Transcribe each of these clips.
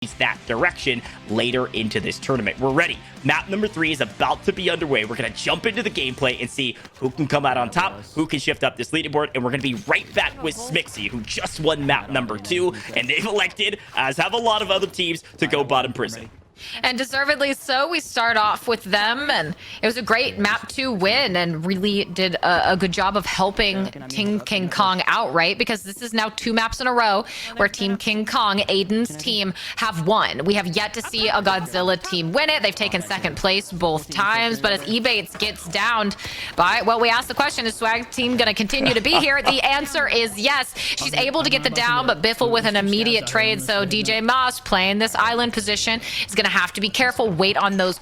that direction later into this tournament. We're ready. Map number 3 is about to be underway. We're going to jump into the gameplay and see who can come out on top, who can shift up this leaderboard, and we're going to be right back with Smixy, who just won map number 2, and they've elected, as have a lot of other teams, to go bottom prison. And deservedly so. We start off with them, and it was a great map 2 win, and really did a good job of helping Team King Kong out, right? Because this is now 2 maps in a row where Team King Kong, Aiden's team, have won. We have yet to see a Godzilla team win it. They've taken 2nd place both times, but as Ebates gets downed by, well, we asked the question, is Swagg team going to continue to be here? The answer is yes. She's able to get the down, but Biffle with an immediate trade, so DJ Moss playing this island position is going to have to be careful, wait on those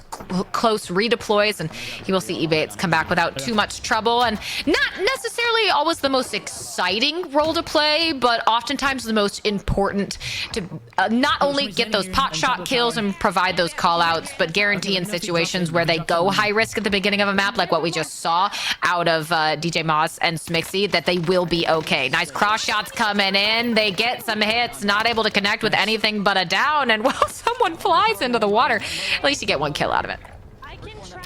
close redeploys, and he will see Ebates come back without too much trouble. And not necessarily always the most exciting role to play, but oftentimes the most important to not only get those pot shot kills and provide those call outs, but guarantee in situations where they go high risk at the beginning of a map, like what we just saw out of DJ Moss and Smixy, that they will be okay. Nice cross shots coming in, they get some hits, not able to connect with anything but a down, and well, someone flies into the water. At least you get 1 kill out of it.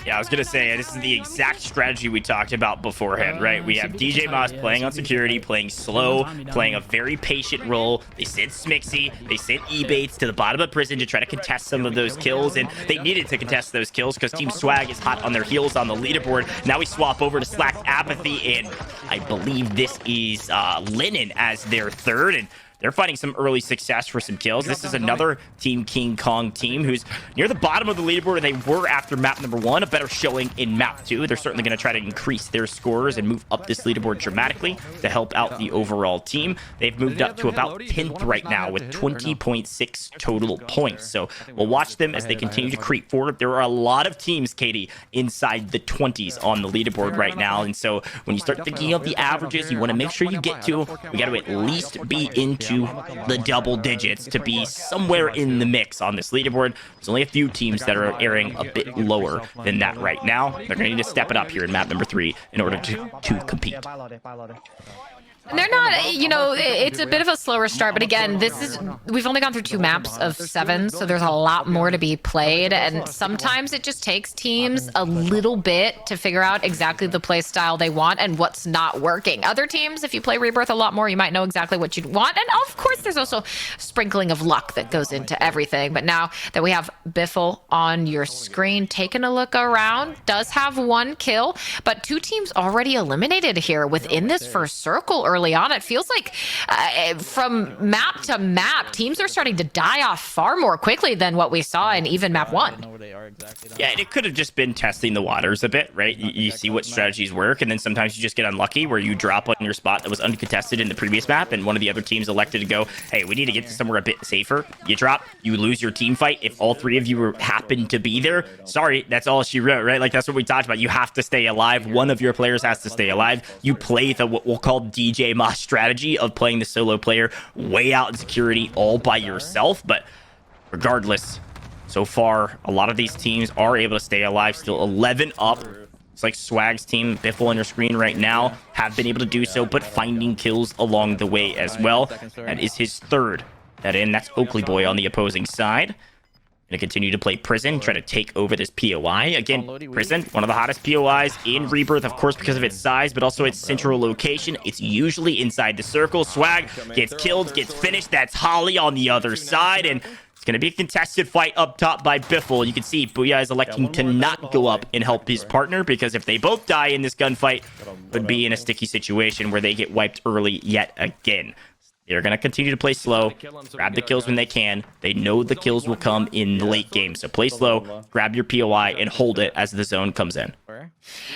Yeah, I was going to say, this is the exact strategy we talked about beforehand, right? We have DJ Moss playing on security, playing slow, playing a very patient role. They sent Smixy, they sent Ebates to the bottom of prison to try to contest some of those kills, and they needed to contest those kills because Team Swagg is hot on their heels on the leaderboard. Now we swap over to Slack's Apathy, and I believe this is Linen as their 3rd, and they're finding some early success for some kills. This is another Team King Kong team who's near the bottom of the leaderboard. They were after map number 1, a better showing in map 2. They're certainly going to try to increase their scores and move up this leaderboard dramatically to help out the overall team. They've moved up to about 10th right now with 20.6 total points. So we'll watch them as they continue to creep forward. There are a lot of teams, Katie, inside the 20s on the leaderboard right now. And so when you start thinking of the averages, you want to make sure you get to, we got to at least be into the double digits to be somewhere in the mix on this leaderboard. There's only a few teams that are airing a bit lower than that right now. They're going to need to step it up here in map number 3 in order to compete. And they're not, you know, it's a bit of a slower start, but again, we've only gone through 2 maps of 7, so there's a lot more to be played, and sometimes it just takes teams a little bit to figure out exactly the play style they want and what's not working. Other teams, if you play Rebirth a lot more, you might know exactly what you want, and of course there's also sprinkling of luck that goes into everything. But now that we have Biffle on your screen, taking a look around, does have 1 kill, but 2 teams already eliminated here within this first circle early on. It feels like from map to map, teams are starting to die off far more quickly than what we saw in even map 1. Yeah, and it could have just been testing the waters a bit, right? You see what strategies work, and then sometimes you just get unlucky where you drop on your spot that was uncontested in the previous map, and one of the other teams elected to go, hey, we need to get to somewhere a bit safer. You drop, you lose your team fight. If all 3 of you happen to be there, sorry, that's all she wrote, right? Like, that's what we talked about. You have to stay alive. One of your players has to stay alive. You play the what we'll call DJ Moss strategy of playing the solo player way out in security all by yourself. But regardless, so far, a lot of these teams are able to stay alive, still 11 up. It's like Swagg's team, Biffle on your screen right now, have been able to do so, but finding kills along the way as well. That is his 3rd. That's Oakley Boy on the opposing side. Going to continue to play Prison, try to take over this POI. Again, Prison, one of the hottest POIs in Rebirth, of course, because of its size, but also its central location. It's usually inside the circle. Swagg gets killed, gets finished. That's Holly on the other side, and it's going to be a contested fight up top by Biffle. You can see Booyah is electing to not go up and help his partner, because if they both die in this gunfight, would be in a sticky situation where they get wiped early yet again. They're going to continue to play slow, grab the kills when they can. They know the kills will come in the late game, so play slow, grab your POI, and hold it as the zone comes in.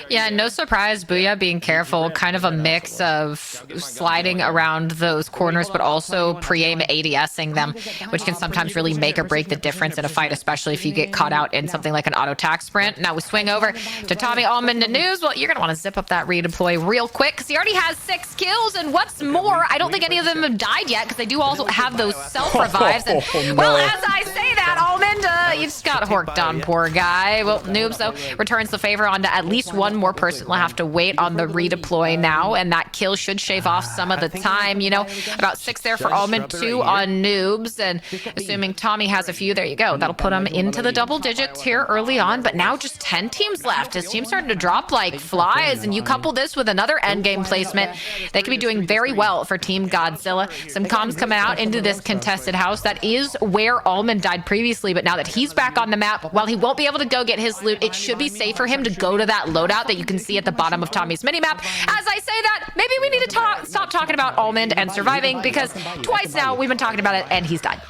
Yeah, no surprise, Booyah being careful, kind of a mix of sliding around those corners, but also pre-aim ADSing them, which can sometimes really make or break the difference in a fight, especially if you get caught out in something like an auto-tac sprint. Now we swing over to Tommy Almond and News. Well, you're going to want to zip up that redeploy real quick, because he already has 6 kills, and what's more, I don't think any of them have died yet, because they do also have those self-revives. And, well, as I say that, Almond, you just got horked on, poor guy. Well, Noobs, though, returns the favor onto at least one more person. Will have to wait on the redeploy now, and that kill should shave off some of the time. You know, about 6 there for Almond, 2 on Noobs, and assuming Tommy has a few, there you go. That'll put him into the double digits here early on, but now just 10 teams left. His team's starting to drop like flies, and you couple this with another endgame placement, they could be doing very well for Team Godzilla. Some comms coming out into this contested house. That is where Almond died previously, but now that he's back on the map, while he won't be able to go get his loot, it should be safe for him to go to that loadout that you can see at the bottom of Tommy's minimap. As I say that, maybe we need to stop talking about Almond and surviving, because twice now we've been talking about it and he's died.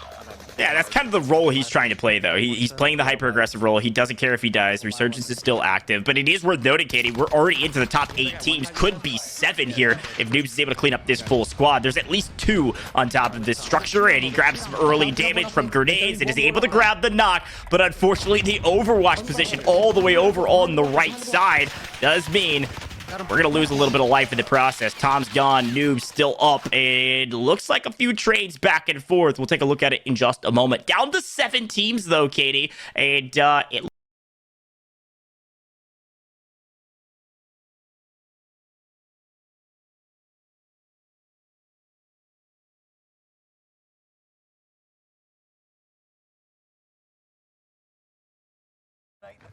Yeah, that's kind of the role he's trying to play, though. He's playing the hyper-aggressive role. He doesn't care if he dies. Resurgence is still active, but it is worth noting, Katie, we're already into the top 8 teams. Could be 7 here if Noobs is able to clean up this full squad. There's at least 2 on top of this structure, and he grabs some early damage from grenades and is able to grab the knock, but unfortunately, the overwatch position all the way over on the right side does mean we're going to lose a little bit of life in the process. Tom's gone, Noob's still up, and looks like a few trades back and forth. We'll take a look at it in just a moment. Down to 7 teams, though, Katie, and it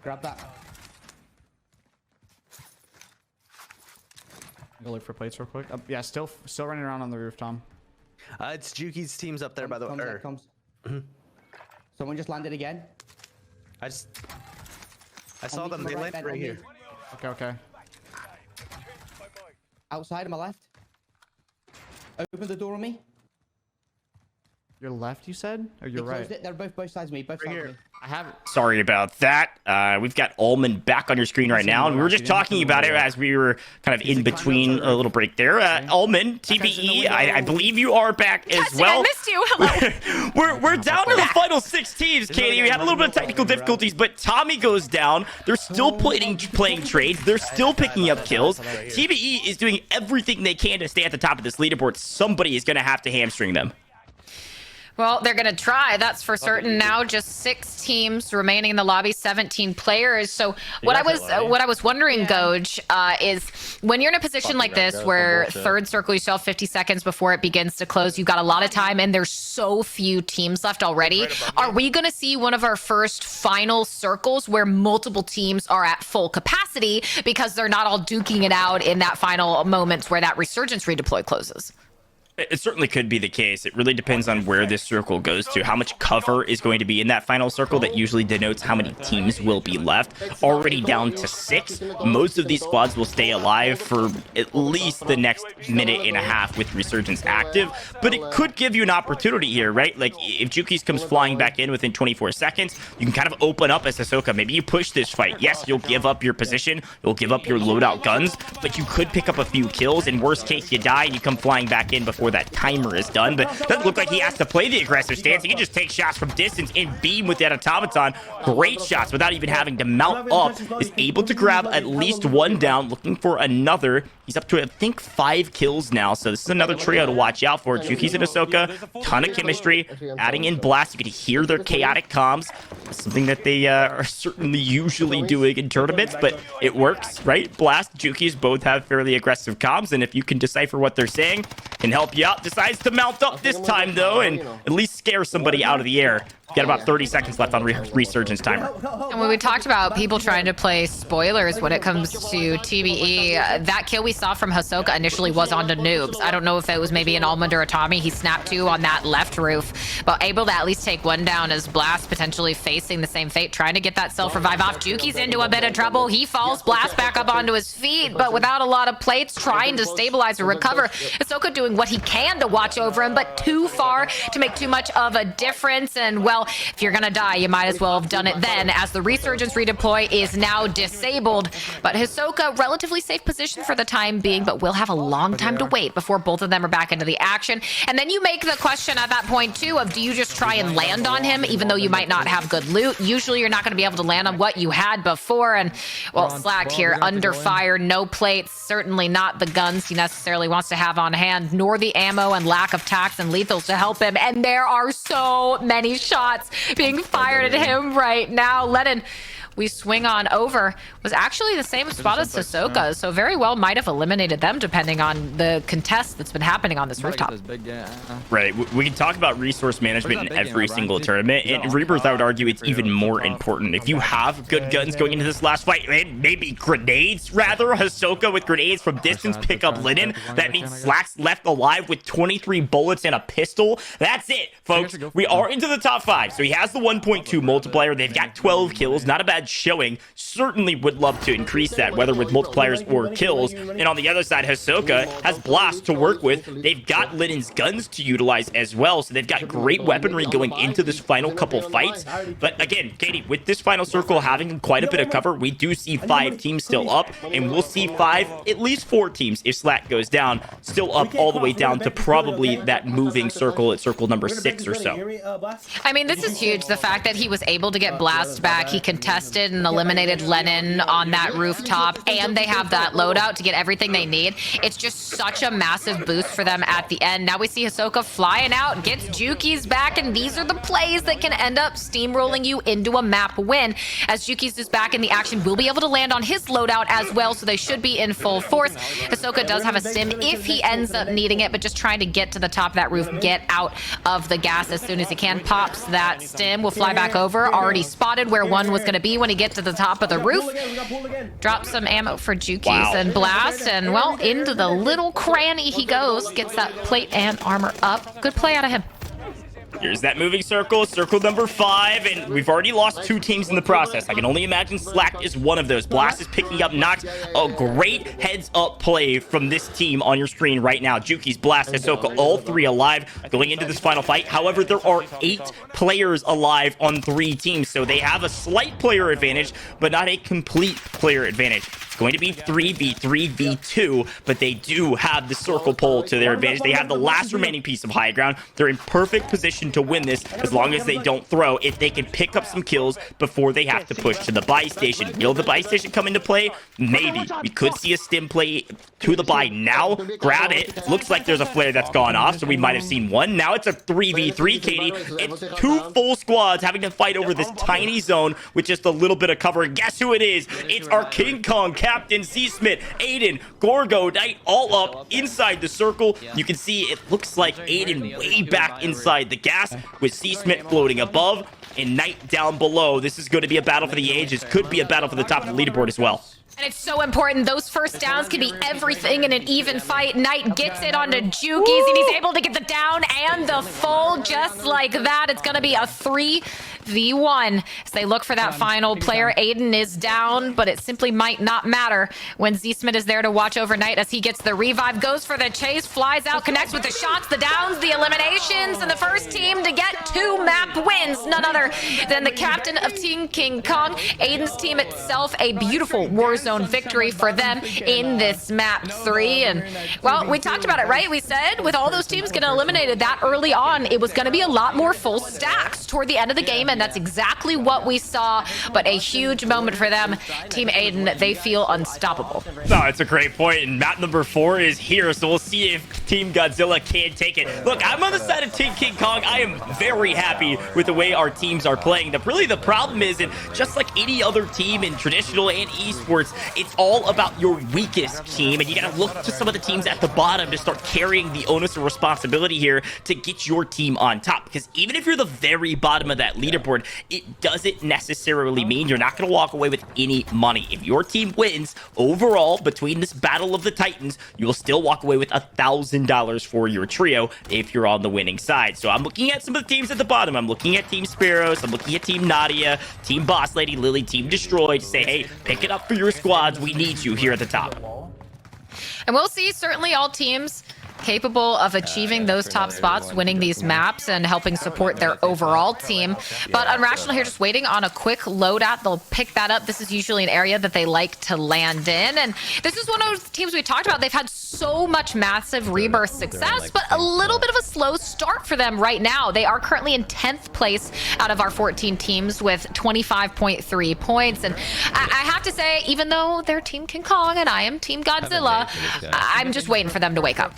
grab that. Go look for plates real quick. Yeah, still running around on the roof, Tom. It's Juki's team's up there, by the way. Someone just landed again. I saw them. They landed right here. Okay. Outside on my left. Open the door on me. Your left, you said? Or your right? They're both sides of me. Both sides of me. I have it. Sorry about that. We've got Almond back on your screen right now, and we were just talking about it as we were kind of in between a little break there. Almond, TBE, I believe you are back as well. I missed you. Hello. we're down to the final 6 teams, Katie. We had a little bit of technical difficulties, but Tommy goes down. They're still playing trades. They're still picking up kills. TBE is doing everything they can to stay at the top of this leaderboard. Somebody is going to have to hamstring them. Well, they're going to try, that's for certain. Now just 6 teams remaining in the lobby, 17 players. So what I was wondering, Goj, is when you're in a position like this where third circle, you still have 50 seconds before it begins to close. You've got a lot of time and there's so few teams left already. Are we going to see one of our first final circles where multiple teams are at full capacity because they're not all duking it out in that final moments where that resurgence redeploy closes? It certainly could be the case. It really depends on where this circle goes to, how much cover is going to be in that final circle. That usually denotes how many teams will be left. Already down to 6. Most of these squads will stay alive for at least the next minute and a half with Resurgence active, but it could give you an opportunity here, right? Like if Juki's comes flying back in within 24 seconds, you can kind of open up as Hisoka. Maybe you push this fight. Yes, you'll give up your position, you'll give up your loadout guns, but you could pick up a few kills. In worst case, you die and you come flying back in before that timer is done. But it doesn't look like he has to play the aggressive stance. He can just take shots from distance and beam with that automaton. Great shots without even having to mount up. Is able to grab at least 1 down, looking for another. He's up to, I think, 5 kills now. So this is another trio to watch out for. Juki's and Hisoka, ton of chemistry. Adding in Blast, you can hear their chaotic comms. Something that they are certainly usually doing in tournaments, but it works, right? Blast, Juki's both have fairly aggressive comms, and if you can decipher what they're saying, can help you out. Decides to mount up this time, though, and at least scare somebody out of the air. Got about 30 seconds left on Resurgence timer. And when we talked about people trying to play spoilers when it comes to TBE, that kill we saw from Hisoka initially was onto Noobs. I don't know if it was maybe an Almond or a Tommy. He snapped 2 on that left roof, but able to at least take 1 down as Blast potentially facing the same fate, trying to get that self-revive off. Juki's into a bit of trouble. He falls, Blast back up onto his feet, but without a lot of plates, trying to stabilize or recover. Hisoka doing what he can to watch over him, but too far to make too much of a difference. And well, if you're gonna die, you might as well have done it then, as the Resurgence redeploy is now disabled. But Hisoka, relatively safe position for the time being, but will have a long time to wait before both of them are back into the action. And then you make the question at that point too of, do you just try and land on him even though you might not have good loot? Usually you're not going to be able to land on what you had before. And well, Swagg here under fire, no plates, certainly not the guns he necessarily wants to have on hand, nor the ammo and lack of tax and lethals to help him. And there are so many shots shots being fired at him right now. Lennon, we swing on over, was actually the same spot as Hisoka, so very well might have eliminated them depending on the contest that's been happening on this rooftop. Right, we can talk about resource management in every single tournament, and Rebirth, I would argue, it's even more important. If you have good guns going into this last fight, and maybe grenades, rather, Hisoka with grenades from distance pick up Linen, that means Slack's left alive with 23 bullets and a pistol. That's it, folks. We are into the top 5, so he has the 1.2 multiplier. They've got 12 kills, not a bad showing. Certainly would love to increase that, whether with multipliers or kills. And on the other side, Hisoka has Blast to work with. They've got Linen's guns to utilize as well, so they've got great weaponry going into this final couple fights. But again, Katie, with this final circle having quite a bit of cover, we do see 5 teams still up, and we'll see 5, at least 4 teams, if Slack goes down, still up all the way down to probably that moving circle at circle number 6 or so. I mean, this is huge. The fact that he was able to get Blast back, he contested and eliminated Lennon on that rooftop, and they have that loadout to get everything they need. It's just such a massive boost for them at the end. Now we see Hisoka flying out, gets Juki's back, and these are the plays that can end up steamrolling you into a map win. As Juki's is back in the action, we'll be able to land on his loadout as well, so they should be in full force. Hisoka does have a sim if he ends up needing it, but just trying to get to the top of that roof, get out of the gas as soon as he can. Pops that stim, will fly back over, already spotted where one was going to be when he gets to the top of the roof. Drop some ammo for Juki's and Blast, and well, into the little cranny he goes, gets that plate and armor up. Good play out of him. Here's that moving circle, circle number 5, and we've already lost 2 teams in the process. I can only imagine Slack is one of those. Blast is picking up knocks. A great heads-up play from this team on your screen right now. Juki's, Blast, Hisoka, all 3 alive going into this final fight. However, there are 8 players alive on 3 teams, so they have a slight player advantage, but not a complete player advantage. It's going to be 3v3v2, but they do have the circle pole to their advantage. They have the last remaining piece of high ground. They're in perfect position to win this as long as they don't throw. If they can pick up some kills before they have to push to the buy station. Will the buy station come into play? Maybe. We could see a stim play to the buy now. Grab it. Looks like there's a flare that's gone off, so we might have seen one. Now it's a 3v3, Katie. It's 2 full squads having to fight over this tiny zone with just a little bit of cover. And guess who it is? It's our King Kong Captain, Z-Smith, Aiden, Gorgo, Knight, all up inside the circle. You can see it looks like Aiden way back inside the gas with Z-Smith floating above and Knight down below. This is going to be a battle for the ages. Could be a battle for the top of the leaderboard as well. And it's so important. Those first downs can be everything in an even fight. Knight gets it onto Juki's, and he's able to get the down and the full just like that. It's going to be a 3v1 as they look for that final player. Aiden is down, but it simply might not matter when Z-Smith is there to watch over Knight as he gets the revive, goes for the chase, flies out, connects with the shots, the downs, the eliminations, and the first team to get 2 map wins. None other than the captain of Team King Kong. Aiden's team itself, a beautiful Warzone victory for them in this map 3. And well, we talked about it, right? We said with all those teams getting eliminated that early on, it was going to be a lot more full stacks toward the end of the game, and that's exactly what we saw. But a huge moment for them. Team Aiden, they feel unstoppable. No, it's a great point, and map number 4 is here, so we'll see if Team Godzilla can take it. Look, I'm on the side of Team King Kong. I am very happy with the way our teams are playing. Really, the problem is, and just like any other team in traditional and esports, it's all about your weakest team, and you gotta look to some of the teams at the bottom to start carrying the onus and responsibility here to get your team on top. Because even if you're the very bottom of that leaderboard, it doesn't necessarily mean you're not gonna walk away with any money. If your team wins overall between this battle of the Titans, you will still walk away with $1,000 for your trio if you're on the winning side. So I'm looking at some of the teams at the bottom. I'm looking at Team Sparrows, I'm looking at Team Nadia, Team Boss Lady, Lily, Team Destroy to say, hey, pick it up for your squads. We need you here at the top. And we'll see certainly all teams capable of achieving those top spots, winning these maps, and helping support their overall team. But Unrational here just waiting on a quick loadout. They'll pick that up. This is usually an area that they like to land in. And this is one of those teams we talked about. They've had so much massive Rebirth success, but a little bit of a slow start for them right now. They are currently in 10th place out of our 14 teams with 25.3 points. And I have to say, even though they're Team King Kong and I am Team Godzilla, I'm just waiting for them to wake up.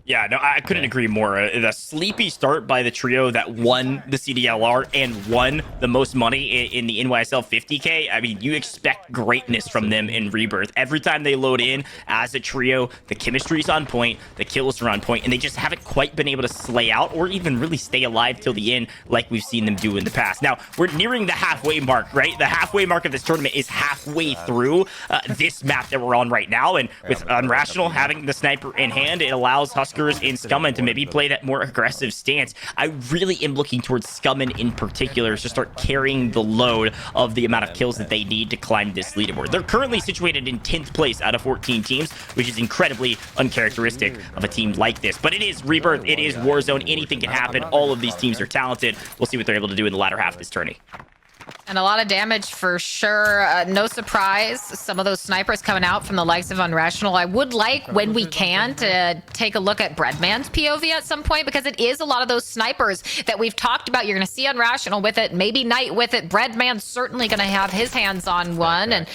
Yeah, no, I couldn't agree more. The sleepy start by the trio that won the CDLR and won the most money in the NYSL 50K. I mean, you expect greatness from them in Rebirth. Every time they load in as a trio, the chemistry's on point, the kills are on point, and they just haven't quite been able to slay out or even really stay alive till the end like we've seen them do in the past. Now, we're nearing the halfway mark, right? The halfway mark of this tournament is halfway through this map that we're on right now, and with Unrational having the sniper in hand, it allows Huskerrs and Scummin to maybe play that more aggressive stance. I really am looking towards Scummin in particular to start carrying the load of the amount of kills that they need to climb this leaderboard. They're currently situated in 10th place out of 14 teams, which is incredibly uncharacteristic of a team like this. But it is Rebirth, it is Warzone, anything can happen. All of these teams are talented. We'll see what they're able to do in the latter half of this tourney. And a lot of damage for sure. No surprise, some of those snipers coming out from the likes of Unrational. I would like, when we can, to take a look at Breadman's POV at some point, because it is a lot of those snipers that we've talked about. You're going to see Unrational with it, maybe Knight with it. Breadman's certainly going to have his hands on one. And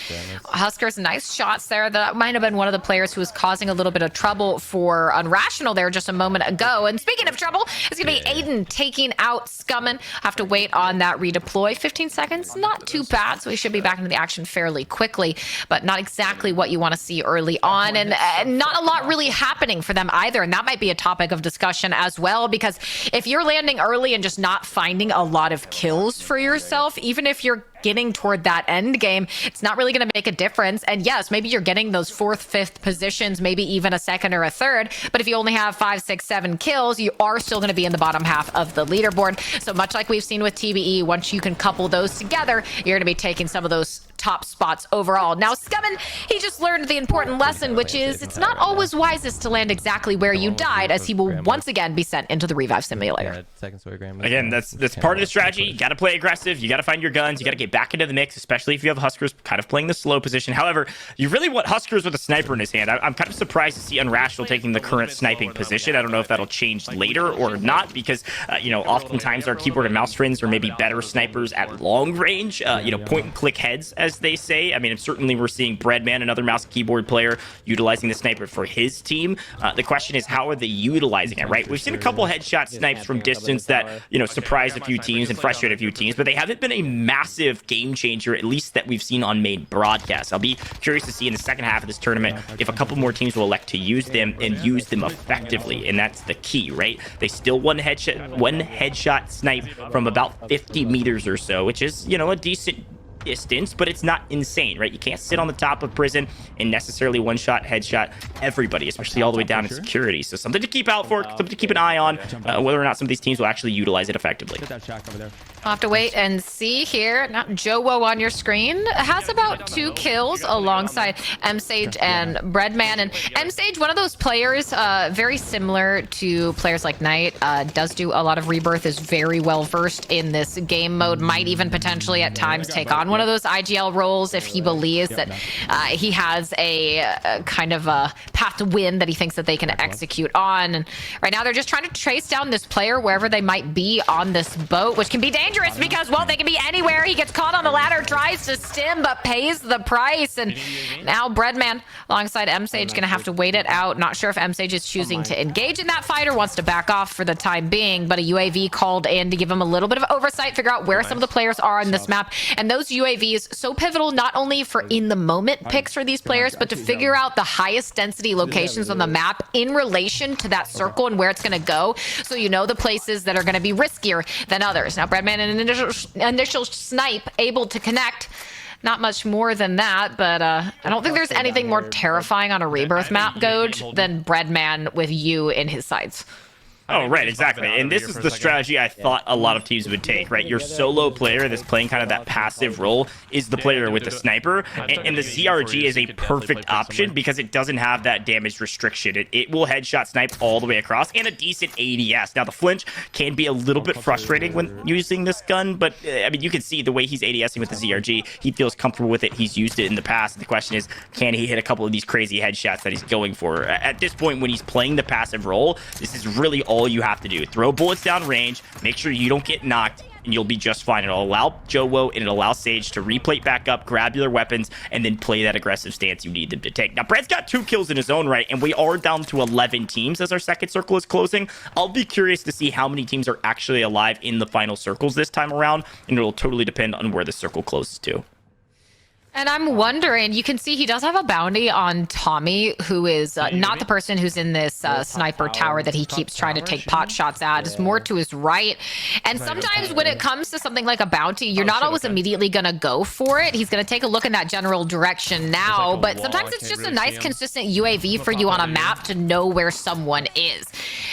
Huskerrs, nice shots there. That might have been one of the players who was causing a little bit of trouble for Unrational there just a moment ago. And speaking of trouble, it's going to be Aydan taking out Scummin. Have to wait on that redeploy. 15 seconds. Not too bad, so we should be back into the action fairly quickly, but not exactly what you want to see early on, and not a lot really happening for them either. And that might be a topic of discussion as well, because if you're landing early and just not finding a lot of kills for yourself, even if you're getting toward that end game, it's not really going to make a difference. And yes, maybe you're getting those 4th, 5th positions, maybe even a 2nd or a 3rd, but if you only have 5, 6, 7 kills, you are still going to be in the bottom half of the leaderboard. So much like we've seen with TBE, once you can couple those together, you're going to be taking some of those top spots overall. Now, Scummin, he just learned the important lesson, which is it's not always wisest to land exactly where you died, as he will once again be sent into the revive simulator. Again, that's part of the strategy. You got to play aggressive. You got to find your guns. You got to get back into the mix, especially if you have Huskerrs kind of playing the slow position. However, you really want Huskerrs with a sniper in his hand. I'm kind of surprised to see Unrational taking the current sniping position. I don't know if that'll change later or not, because oftentimes our keyboard and mouse friends are maybe better snipers at long range, point and click heads, as they say. I mean, certainly we're seeing Breadman, another mouse keyboard player, utilizing the sniper for his team. The question is, how are they utilizing it, right? We've seen a couple headshot snipes from distance that, surprised a few teams and frustrated a few teams, but they haven't been a massive game changer, at least that we've seen on main broadcast. I'll be curious to see in the second half of this tournament if a couple more teams will elect to use them and use them effectively, and that's the key, right? They still one headshot snipe from about 50 meters or so, which is, a decent distance, but it's not insane, right? You can't sit on the top of prison and necessarily one-shot headshot everybody, especially all the way down to security. So something to keep out for, something to keep an eye on, whether or not some of these teams will actually utilize it effectively. I'll have to wait and see here. Now, Joewo on your screen has about 2 kills alongside MSage and Breadman. And MSage, one of those players, very similar to players like Knight, does do a lot of Rebirth, is very well versed in this game mode, might even potentially at times take on one of those IGL roles if he believes that he has a kind of a path to win that he thinks that they can execute on. And right now they're just trying to trace down this player wherever they might be on this boat, which can be dangerous because, well, they can be anywhere. He gets caught on the ladder, tries to stim, but pays the price. And now Breadman alongside MSage gonna have to wait it out. Not sure if MSage is choosing to engage in that fight or wants to back off for the time being, but a UAV called in to give him a little bit of oversight, figure out where some of the players are on this map. And those UAVs so pivotal, not only for in the moment picks for these players, but to figure out the highest density locations on the map in relation to that circle and where it's going to go, so the places that are going to be riskier than others. Now Breadman, an initial snipe, able to connect. Not much more than that, but I don't think there's anything more terrifying on a Rebirth map, Goj, than Breadman with you in his sights. Oh, right, exactly. And this is the strategy I thought a lot of teams would take, right? Your solo player that's playing kind of that passive role is the player with the sniper. And the ZRG is a perfect option because it doesn't have that damage restriction. It will headshot snipe all the way across, and a decent ADS. Now, the flinch can be a little bit frustrating when using this gun, but I mean, you can see the way he's ADSing with the ZRG. He feels comfortable with it. He's used it in the past. The question is, can he hit a couple of these crazy headshots that he's going for? At this point, when he's playing the passive role, this is really all you have to do. Throw bullets down range, make sure you don't get knocked, and you'll be just fine. It'll allow Joewo and it'll allow Sage to replate back up, grab your weapons, and then play that aggressive stance you need them to take. Now, Brett's got 2 kills in his own right, and we are down to 11 teams as our second circle is closing. I'll be curious to see how many teams are actually alive in the final circles this time around, and it'll totally depend on where the circle closes to. And I'm wondering, you can see he does have a bounty on Tommy, who is not the person who's in this sniper tower that he keeps trying to take pot shots at. It's more to his right. And sometimes when it comes to something like a bounty, you're not always immediately going to go for it. He's going to take a look in that general direction now. But sometimes it's just a nice, consistent UAV for you on a map to know where someone is.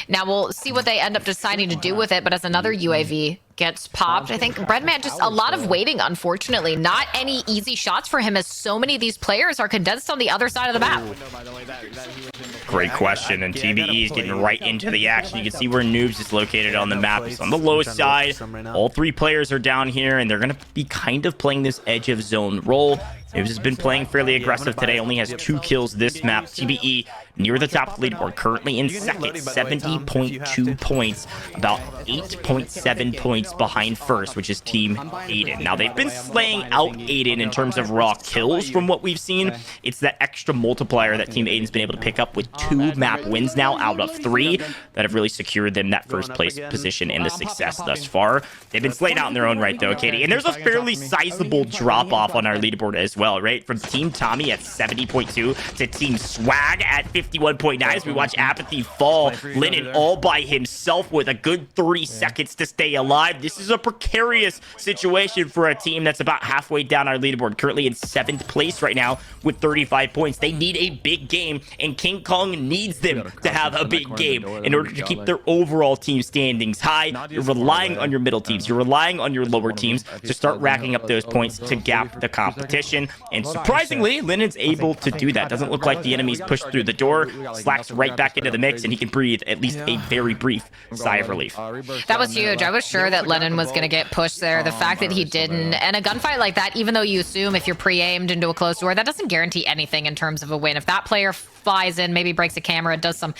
Now, we'll see what they end up deciding to do with it. But as another UAV gets popped, I think Breadman just a lot of waiting, unfortunately. Not any easy shots for him, as so many of these players are condensed on the other side of the map. Great question, and TBE is getting right into the action. You can see where Noobs is located on the map. It's on the low side. All 3 players are down here, and they're going to be kind of playing this edge of zone role. Noobs has been playing fairly aggressive today, only has 2 kills this map. TBE near the top of the leaderboard, currently in second, 70.2 points, about 8.7 points behind first, which is Team Aiden. Now, they've been slaying out Aiden in terms of raw kills from what we've seen. It's that extra multiplier that Team Aiden's been able to pick up with 2 map wins now out of 3 that have really secured them that first place position and the success thus far. They've been slaying out in their own right, though, Katie. And there's a fairly sizable drop-off on our leaderboard as well, right? From Team Tommy at 70.2 to Team Swagg at 51.9 as we watch Apathy fall. Lennon all by himself with a good 30 seconds to stay alive. This is a precarious situation for a team that's about halfway down our leaderboard, currently in 7th place right now with 35 points. They need a big game, and King Kong needs them to have a big game in order to keep their overall team standings high. You're relying on your middle teams. You're relying on your lower teams to start racking up those points to gap the competition. And surprisingly, Lennon's able to do that. Doesn't look like the enemy's pushed through the door. Slacks right back into the mix, and he can breathe at least a very brief sigh of relief. That was huge. I was sure that Lennon was going to get pushed there. The fact that he didn't, and a gunfight like that, even though you assume if you're pre-aimed into a closed door, that doesn't guarantee anything in terms of a win. If that player flies in, maybe breaks a camera, does some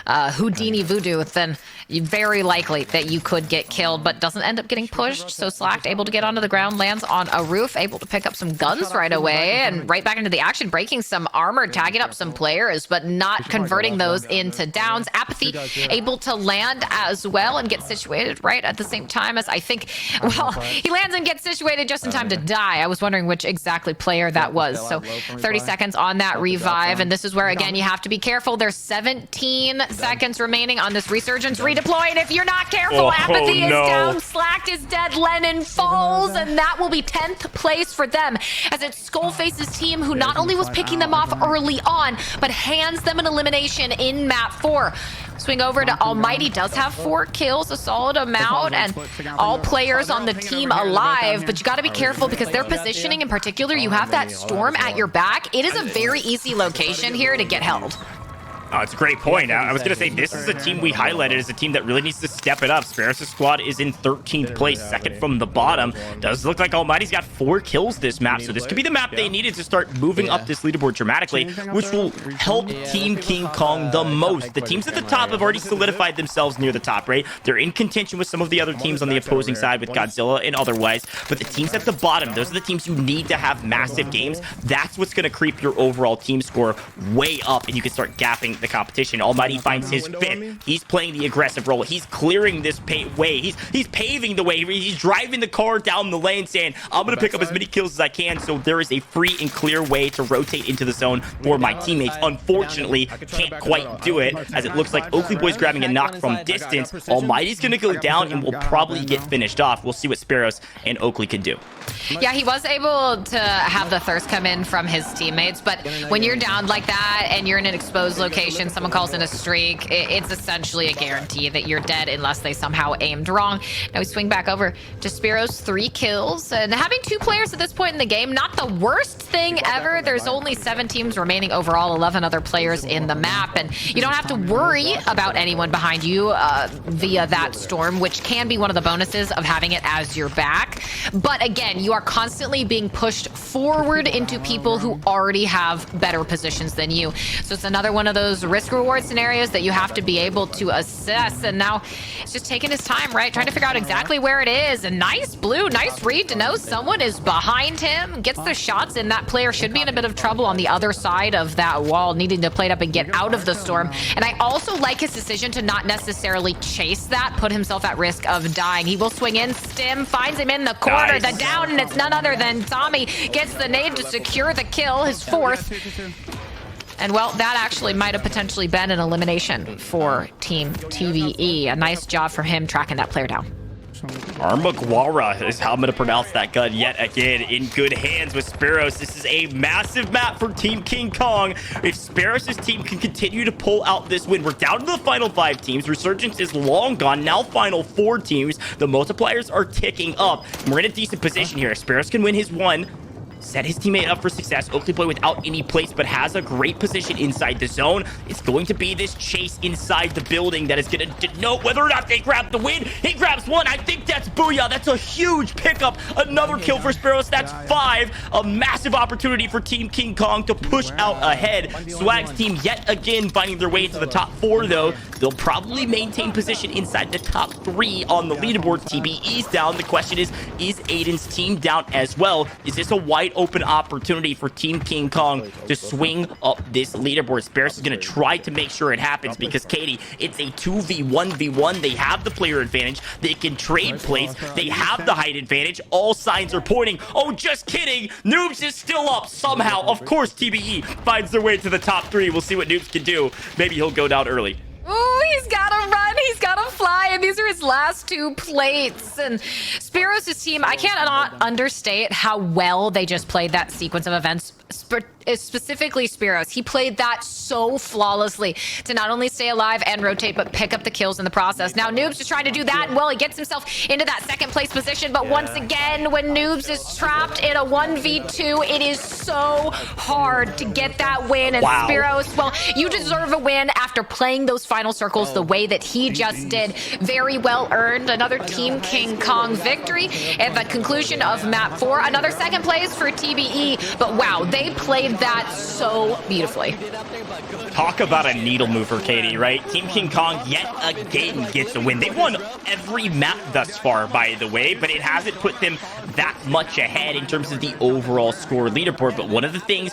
Houdini voodoo, then very likely that you could get killed, but doesn't end up getting pushed. So Slacked able to get onto the ground, lands on a roof, able to pick up some guns right away, and right back into the action, breaking some armor, tagging up some players, but not converting those into downs. Apathy able to land as well and get situated right at the same time as, I think, well, he lands and gets situated just in time to die. I was wondering which exactly player that was. So 30 seconds on that revive, and this is where, again, you have to be careful. There's 17 seconds remaining on this resurgence redeploy, and if you're not careful, Apathy is down, Slacked is dead, Lennon falls, and that will be 10th place for them, as it's Skullface's team who not only was picking them off early on, but hands them an elimination in map 4. Swing over to Almighty, does have 4 kills, a solid amount, and all players on the team alive, but you got to be careful because their positioning in particular, you have that storm at your back. It is a very easy location here to get held. Oh, it's a great point. I was going to say, this is a team we highlighted as a team that really needs to step it up. Sparrows' squad is in 13th place, second from the bottom. Does look like Almighty's got 4 kills this map, so this could be the map they needed to start moving up this leaderboard dramatically, which will help Team King Kong the most. The teams at the top have already solidified themselves near the top, right? They're in contention with some of the other teams on the opposing side with Godzilla and otherwise, but the teams at the bottom, those are the teams you need to have massive games. That's what's going to creep your overall team score way up, and you can start gapping the competition. Almighty finds his 5th. He's playing the aggressive role. He's clearing this way. He's paving the way. He's driving the car down the lane saying, I'm going to pick up as many kills as I can, so there is a free and clear way to rotate into the zone for my teammates. Unfortunately, can't quite do it, as it looks like Oakley Boy's grabbing a knock from distance. Almighty's going to go down and will probably get finished off. We'll see what Sparrows and Oakley can do. Yeah, he was able to have the thirst come in from his teammates, but when you're down like that and you're in an exposed location, someone calls in a streak, it's essentially a guarantee that you're dead unless they somehow aimed wrong. Now we swing back over to Spiro's 3 kills, and having 2 players at this point in the game, not the worst thing ever. There's only 7 teams remaining overall, 11 other players in the map, and you don't have to worry about anyone behind you via that storm, which can be one of the bonuses of having it as your back. But again, you are constantly being pushed forward into people who already have better positions than you. So it's another one of those those risk reward scenarios that you have to be able to assess. And now it's just taking his time, right? Trying to figure out exactly where it is. And nice blue, nice read to know someone is behind him. Gets the shots in. That player should be in a bit of trouble on the other side of that wall, needing to play it up and get out of the storm. And I also like his decision to not necessarily chase that, put himself at risk of dying. He will swing in. Stim finds him in the corner, the down, and it's none other than Tommy gets the nade to secure the kill, his fourth. And well, that actually might have potentially been an elimination for Team TVE. A nice job for him tracking that player down. Armagwara is how I'm going to pronounce that gun yet again. In good hands with Sparrows. This is a massive map for Team King Kong. If Sparrows' team can continue to pull out this win, we're down to the final 5 teams. Resurgence is long gone. Now final 4 teams. The multipliers are ticking up. We're in a decent position here. Sparrows can win his one. Set his teammate up for success. Oakley Boy without any place, but has a great position inside the zone. It's going to be this chase inside the building that is going to denote whether or not they grab the win. He grabs one. I think that's booyah. That's a huge pickup. Another kill for Sparrows. That's 5. A massive opportunity for Team King Kong to push out ahead. Swagg's team yet again finding their way into the top 4, though. They'll probably maintain position inside the top 3 on the leaderboard. TBE's down. The question is Aiden's team down as well? Is this a wide open opportunity for Team King Kong to swing up this leaderboard? Sparrows is going to try to make sure it happens because, Katie, it's a 2v1v1. They have the player advantage. They can trade plays. They have the height advantage. All signs are pointing. Oh, just kidding. Noobs is still up somehow. Of course, TBE finds their way to the top 3. We'll see what Noobs can do. Maybe he'll go down early. Ooh, he's got to run. He's got to fly. And these are his last 2 plates. And Sparrows' team, I cannot understate how well they just played that sequence of events. Specifically Sparrows. He played that so flawlessly to not only stay alive and rotate, but pick up the kills in the process. Now Noobs just trying to do that, and well, he gets himself into that 2nd place position, but once again, when Noobs is trapped in a 1v2, it is so hard to get that win. And Sparrows, well, you deserve a win after playing those final circles the way that he just did. Very well earned. Another Team King Kong victory at the conclusion of map 4. Another 2nd place for TBE, but wow, they played that so beautifully. Talk about a needle mover, Katie, right? Team King Kong yet again gets a win. They've won every map thus far, by the way, but it hasn't put them that much ahead in terms of the overall score leaderboard. But one of the things